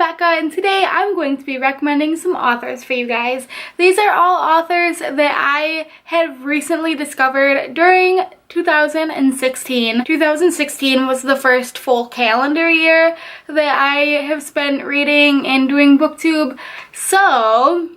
Rebecca, and today I'm going to be recommending some authors for you guys. These are all authors that I have recently discovered during 2016. 2016 was the first full calendar year that I have spent reading and doing booktube. So,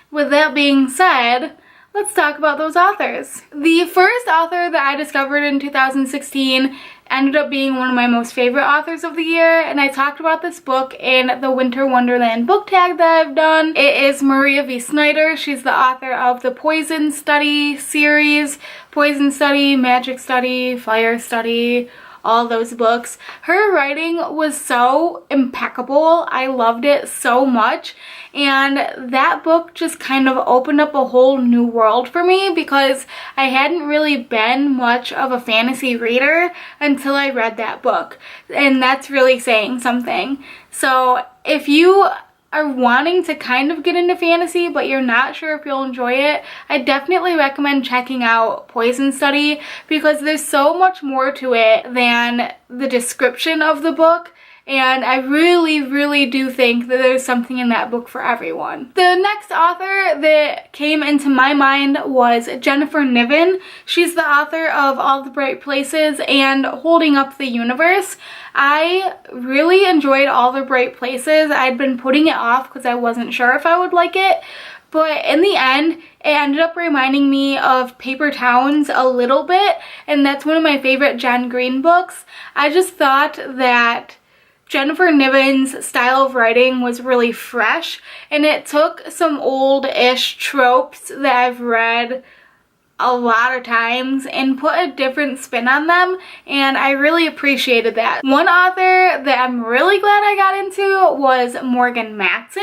with that being said, let's talk about those authors. The first author that I discovered in 2016 ended up being one of my most favorite authors of the year, and I talked about this book in the Winter Wonderland book tag that I've done. It is Maria V Snyder. She's the author of the Poison Study series, Poison Study, Magic Study, Fire Study, all those books. Her writing was so impeccable. I loved it so much, and that book just kind of opened up a whole new world for me because I hadn't really been much of a fantasy reader until I read that book, and that's really saying something. So if you are wanting to kind of get into fantasy but you're not sure if you'll enjoy it, I definitely recommend checking out Poison Study because there's so much more to it than the description of the book, and I really do think that there's something in that book for everyone. The next author that came into my mind was Jennifer Niven. She's the author of All the Bright Places and Holding Up the Universe. I really enjoyed All the Bright Places. I'd been putting it off because I wasn't sure if I would like it, but in the end, it ended up reminding me of Paper Towns a little bit, and that's one of my favorite Jen Green books. I just thought that Jennifer Niven's style of writing was really fresh, and it took some old-ish tropes that I've read a lot of times and put a different spin on them, and I really appreciated that. One author that I'm really glad I got into was Morgan Matson.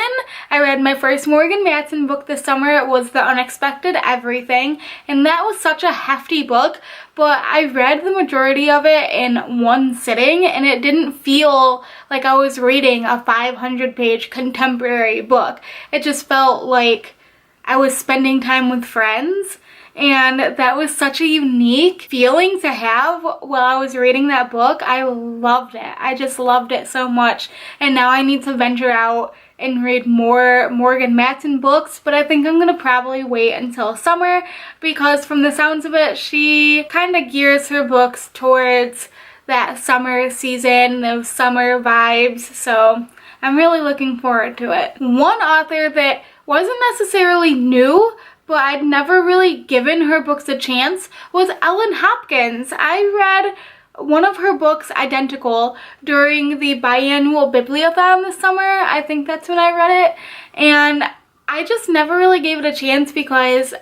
I read my first Morgan Matson book this summer. It was The Unexpected Everything, and that was such a hefty book, but I read the majority of it in one sitting, and it didn't feel like I was reading a 500-page contemporary book. It just felt like I was spending time with friends, and that was such a unique feeling to have while I was reading that book. I loved it. I just loved it so much, and now I need to venture out and read more Morgan Matson books, but I think I'm gonna probably wait until summer because from the sounds of it, she kind of gears her books towards that summer season, those summer vibes, so I'm really looking forward to it. One author that wasn't necessarily new, but I'd never really given her books a chance was Ellen Hopkins. I read one of her books, Identical, during the biannual bibliothon this summer. I think that's when I read it, and I just never really gave it a chance because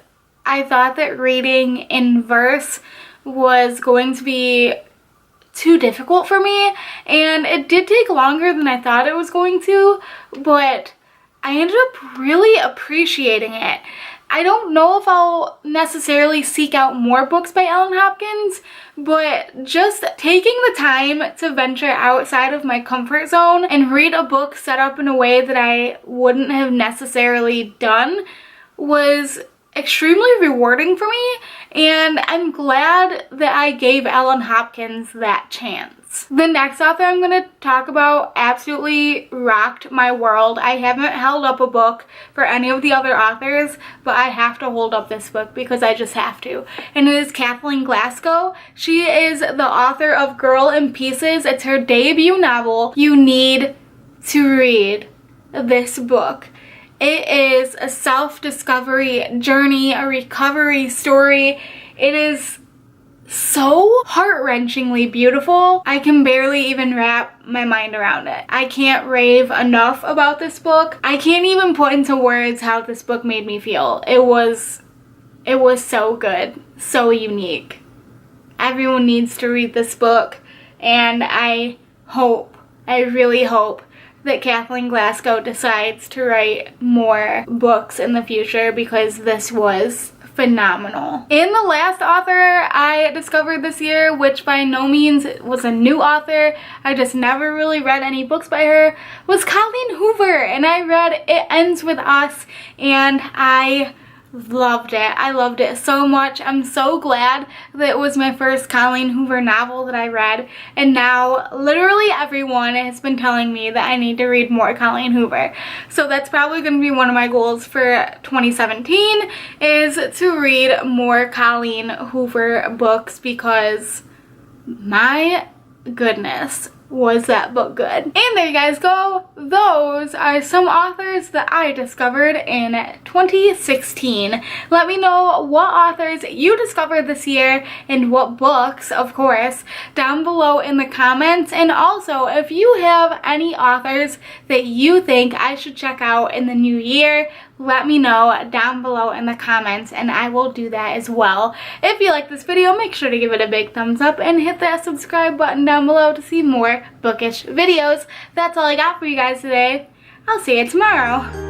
I thought that reading in verse was going to be too difficult for me, and it did take longer than I thought it was going to, but I ended up really appreciating it. I don't know if I'll necessarily seek out more books by Ellen Hopkins, but just taking the time to venture outside of my comfort zone and read a book set up in a way that I wouldn't have necessarily done was extremely rewarding for me, and I'm glad that I gave Ellen Hopkins that chance. The next author I'm going to talk about absolutely rocked my world. I haven't held up a book for any of the other authors, but I have to hold up this book because I just have to. And it is Kathleen Glasgow. She is the author of Girl in Pieces. It's her debut novel. You need to read this book. It is a self-discovery journey, a recovery story. It is so heart-wrenchingly beautiful. I can barely even wrap my mind around it. I can't rave enough about this book. I can't even put into words how this book made me feel. It was so good, so unique. Everyone needs to read this book, and I really hope that Kathleen Glasgow decides to write more books in the future because this was phenomenal. And the last author I discovered this year, which by no means was a new author, I just never really read any books by her, was Colleen Hoover, and I read It Ends With Us, and I loved it. I loved it so much. I'm so glad that it was my first Colleen Hoover novel that I read, and now literally everyone has been telling me that I need to read more Colleen Hoover. So that's probably going to be one of my goals for 2017, is to read more Colleen Hoover books, because my goodness, was that book good. And there you guys go. Those are some authors that I discovered in 2016. Let me know what authors you discovered this year and what books, of course, down below in the comments. And also, if you have any authors that you think I should check out in the new year, let me know down below in the comments and I will do that as well. If you like this video, make sure to give it a big thumbs up and hit that subscribe button down below to see more bookish videos. That's all I got for you guys today. I'll see you tomorrow.